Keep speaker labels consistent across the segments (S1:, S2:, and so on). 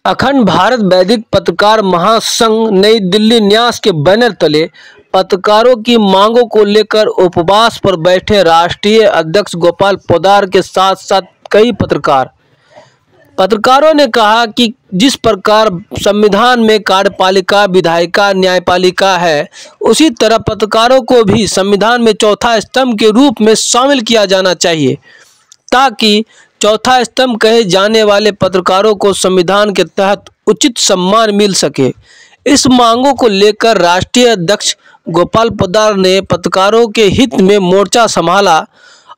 S1: अखंड भारत वैदिक पत्रकार महासंघ नई दिल्ली न्यास के बैनर तले पत्रकारों की मांगों को लेकर उपवास पर बैठे राष्ट्रीय अध्यक्ष गोपाल पोद्दार के साथ साथ कई पत्रकारों ने कहा कि जिस प्रकार संविधान में कार्यपालिका, विधायिका, न्यायपालिका है, उसी तरह पत्रकारों को भी संविधान में चौथा स्तंभ के रूप में शामिल किया जाना चाहिए ताकि चौथा स्तंभ कहे जाने वाले पत्रकारों को संविधान के तहत उचित सम्मान मिल सके। इस मांगों को लेकर राष्ट्रीय अध्यक्ष गोपाल पोद्दार ने पत्रकारों के हित में मोर्चा संभाला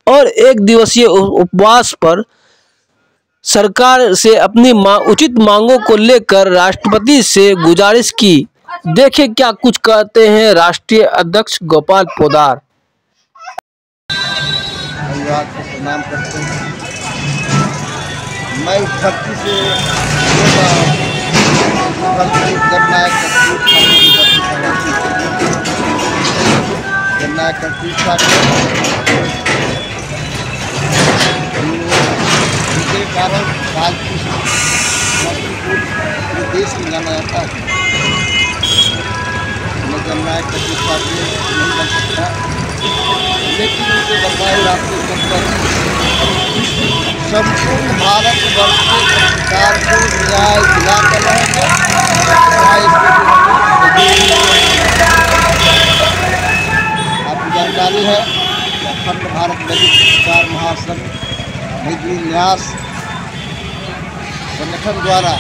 S1: और एक दिवसीय उपवास पर सरकार से अपनी उचित मांगों को लेकर राष्ट्रपति से गुजारिश की। देखें क्या कुछ कहते हैं राष्ट्रीय अध्यक्ष गोपाल पोद्दार।
S2: प्रणाम करते हैं। मैं इस धरती से जननायक जिसके कारण देश में जाना जाता है। मैं जननायक नहीं बन सकता, लेकिन उनके बताए रास्ते संपूर्ण भारत वर्ष के पत्रकार को न्याय दिलाकर रहेंगे। आपको जानकारी है अखंड भारत वैदिक पत्रकार महासंघ नई दिल्ली न्यास संगठन द्वारा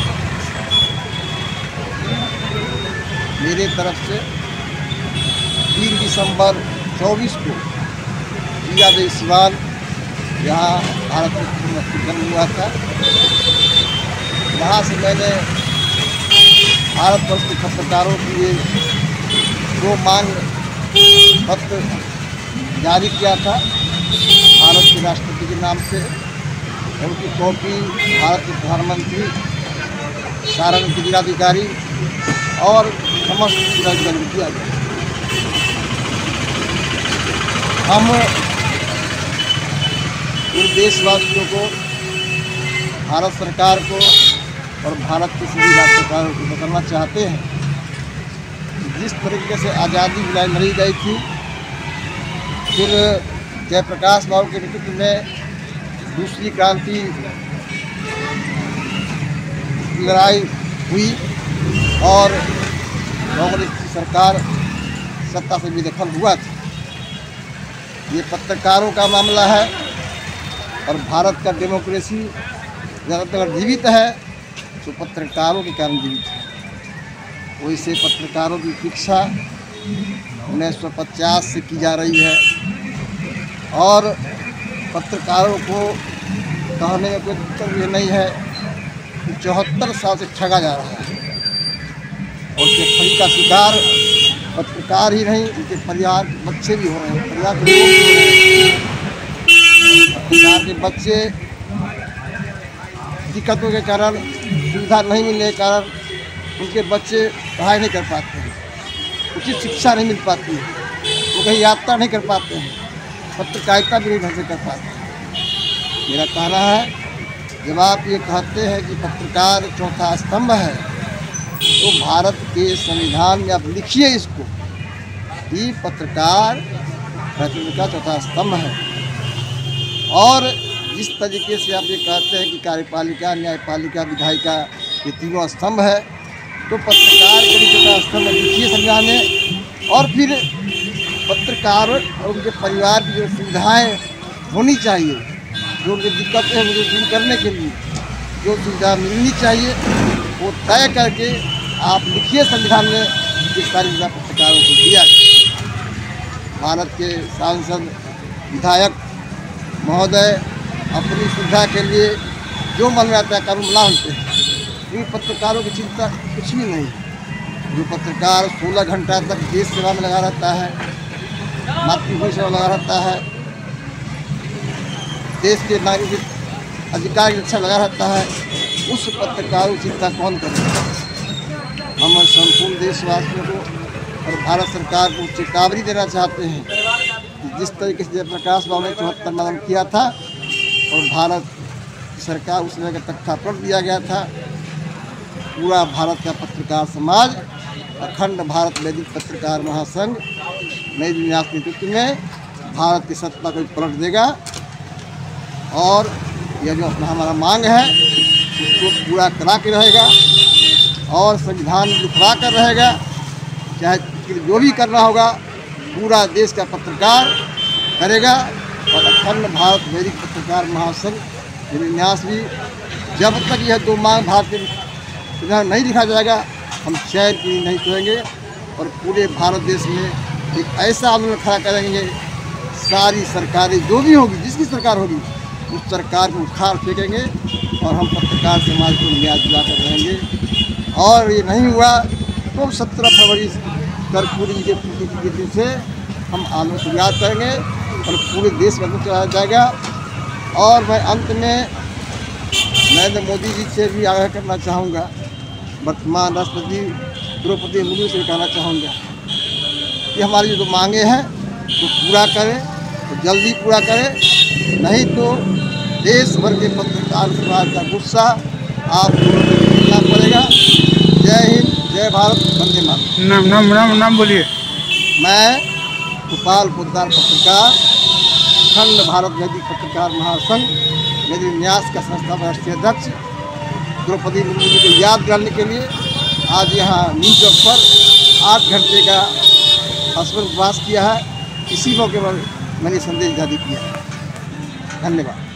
S2: मेरे तरफ से 3 दिसंबर 24 को जिला देशवाल यहाँ भारत में जन्म हुआ था। वहाँ से मैंने भारतवर्ष के पत्रकारों के लिए 2 मांग पत्र जारी किया था भारत के राष्ट्रपति के नाम से। उनकी कॉपी भारत के प्रधानमंत्री, सारण के जिलाधिकारी और समस्त जिलाधिकारी को दिया गया। हम इन देशवासियों को, भारत सरकार को और भारत के सभी राज्य सरकारों को बताना चाहते हैं कि जिस तरीके से आज़ादी लड़ी गई थी, फिर जयप्रकाश बाबू के नेतृत्व में दूसरी क्रांति लड़ाई हुई और कांग्रेस की सरकार सत्ता से बेदखल हुआ था। ये पत्रकारों का मामला है और भारत का डेमोक्रेसी ज़्यादातर जीवित है तो पत्रकारों के कारण जीवित है। वैसे पत्रकारों की शिक्षा 1950 से की जा रही है और पत्रकारों को कहने में कोई दिक्कत नहीं है कि 74 साल से ठगा जा रहा है और उसके ठगी का शिकार पत्रकार ही नहीं, उनके परिवार के बच्चे भी हो रहे हैं, परिवार के लोग भी हो रहे हैं। पत्रकार के बच्चे दिक्कतों के कारण, सुविधा नहीं मिलने के कारण उनके बच्चे पढ़ाई नहीं कर पाते हैं, उचित शिक्षा नहीं मिल पाती है, वो कहीं यात्रा नहीं कर पाते हैं, पत्रकारिता भी नहीं ढंग से कर पाते। मेरा कहना है जब आप ये कहते हैं कि पत्रकार चौथा स्तंभ है तो भारत के संविधान में आप लिखिए इसको कि पत्रकार का चौथा स्तंभ है। और जिस तरीके से आप ये कहते हैं कि कार्यपालिका, न्यायपालिका, विधायिका ये तीनों स्तंभ है तो पत्रकार को भी चौथा स्तंभ लिखिए संविधान में। और फिर पत्रकार और उनके परिवार की जो सुविधाएँ होनी चाहिए, जो उनकी दिक्कतें हैं उनको दूर करने के लिए जो सुविधा मिलनी चाहिए वो तय करके आप लिखिए संविधान में कि सारी सुविधा पत्रकारों को दिया जाए। भारत के सांसद, विधायक महोदय अपनी सुविधा के लिए जो मन में आता है कानून बनाते हैं, क्योंकि पत्रकारों की चिंता कुछ भी नहीं। जो पत्रकार 16 घंटा तक देश सेवा में लगा रहता है, मातृभूमि सेवा लगा रहता है, देश के नागरिक अधिकार की रक्षा लगा रहता है, उस पत्रकारों की चिंता कौन करेगा। हम संपूर्ण देशवासियों को और भारत सरकार को चेतावनी देना चाहते हैं कि जिस तरीके से जयप्रकाश बाबू ने 74 में किया था और भारत सरकार उस तरह का तख्तापलट दिया गया था, पूरा भारत का पत्रकार समाज, अखंड भारत वैदिक पत्रकार महासंघ नई न्यास के नेतृत्व में भारत की सत्ता को पलट देगा और यह जो अपना हमारा मांग है उसको पूरा करा के रहेगा और संविधान लिखवा कर रहेगा। चाहे जो भी करना होगा पूरा देश का पत्रकार करेगा और अखंड भारत वैदिक पत्रकार महासंघ न्यास भी जब तक यह दो मांग भारत के संविधान नहीं लिखा जाएगा हम चैन की नहीं सोएंगे और पूरे भारत देश में एक ऐसा आंदोलन खड़ा करेंगे। सारी सरकारें जो भी होगी, जिसकी सरकार होगी, उस सरकार को उखाड़ फेंकेंगे और हम पत्रकार समाज को न्याय दिलाकर रहेंगे। और ये नहीं हुआ तो 17 फरवरी कर्पूरी के दिन से हम आंदोलन शुरुआत करेंगे और पूरे देश में चलाया जाएगा। और मैं अंत में नरेंद्र मोदी जी से भी आग्रह करना चाहूँगा, वर्तमान राष्ट्रपति द्रौपदी मुर्मू से कहना चाहूँगा कि हमारी जो मांगे हैं वो पूरा करें, तो जल्दी पूरा करें, नहीं तो देश भर के पत्रकार समाज का गुस्सा आप लोगों को झेलना पड़ेगा। जय हिंद, जय भारत, वंदे मातरम।
S3: नाम नाम नाम नाम बोलिए।
S2: मैं गोपाल पोद्दार पत्रकार, अखंड भारत वैदिक पत्रकार महासंघ मेरी न्यास का संस्थापक राष्ट्रीय अध्यक्ष द्रौपदी मुर्मू जी को याद करने के लिए आज यहाँ नीम चौक पर 8 घंटे का हसबन उपवास किया है। इसी मौके पर मैंने संदेश जारी किया है। धन्यवाद।